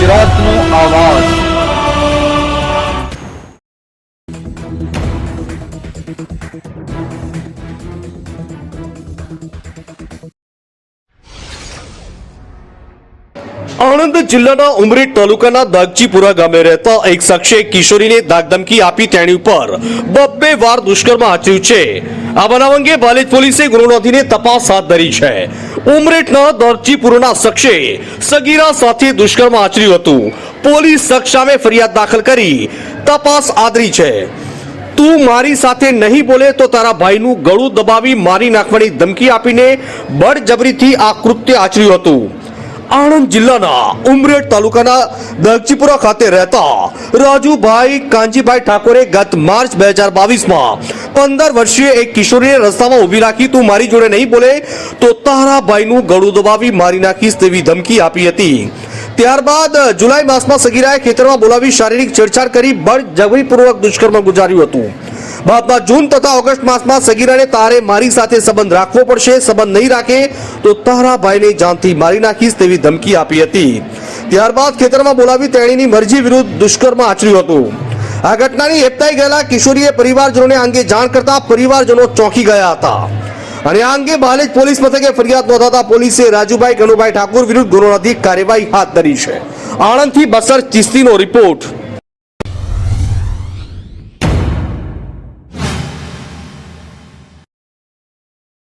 ગુજરાતનો આવાજ। આણંદ જિલ્લાના ઉમરેઠ તાલુકાના દાગજીપુરા ગામે રહેતા એક શખ્સે કિશોરીને ધાકધમકી આપી તેની ઉપર 2 વાર દુષ્કર્મ આચર્યું છે। આ બનાવ અંગે બાલેજ પોલીસે ગુનો નોંધીને તપાસ હાથ ધરી છે। ઉમરેઠના દાગજીપુરાના શખ્સે સગીરા સાથે દુષ્કર્મ આચર્યું હતું। પોલીસ શખ્સ સામે ફરિયાદ દાખલ કરી તપાસ આદરી છે। તું મારી સાથે નહીં બોલે તો તારા ભાઈનું ગળું દબાવી મારી નાખવાની ધમકી આપીને બળજબરીથી આ કૃત્ય આચર્યું હતું। આણંદ જિલ્લાના ઉમરેઠ તાલુકાના દાગજીપુરા ખાતે રહેતા રાજુભાઈ કાંજીભાઈ ઠાકોરે ગત માર્ચ 2022માં 15 વર્ષીય એક કિશોરીને રસ્તામાં ઊભી રાખી તું મારી જોડે નહીં બોલે તો તારા ભાઈનું ગળું દબાવી મારી નાખીશ તેવી ધમકી આપી હતી। ત્યારબાદ જુલાઈ માસમાં સગીરાએ ખેતરમાં બોલાવી શારીરિક છેડછાડ કરી બળજબરીપૂર્વક દુષ્કર્મ ગુજાર્યું હતું। બાદમાં જૂન તથા ઓગસ્ટ માસમાં સગીરાને તારે મારી સાથે સંબંધ રાખવો પડશે, સંબંધ નહીં રાખે તો તારા ભાઈને જાનથી મારી નાખીશ તેવી ધમકી આપી હતી। ત્યારબાદ ખેતરમાં બોલાવી તેણીની મરજી વિરુદ્ધ દુષ્કર્મ આચર્યું હતું। આ ઘટનાની હેપતાઈ ગયેલા કિશોરીએ પરિવારજનોને આ અંગે જાણ કરતા પરિવારજનો ચોંકી ગયા હતા અને આ અંગે બાલેજ પોલીસ મથકે ફરિયાદ નોંધાતા પોલીસે રાજુભાઈ કનુભાઈ ઠાકોર વિરુદ્ધ ગુનો નોંધી કાર્યવાહી હાથ ધરી છે। આણંદથી બસર ચિસ્તીનો રિપોર્ટ।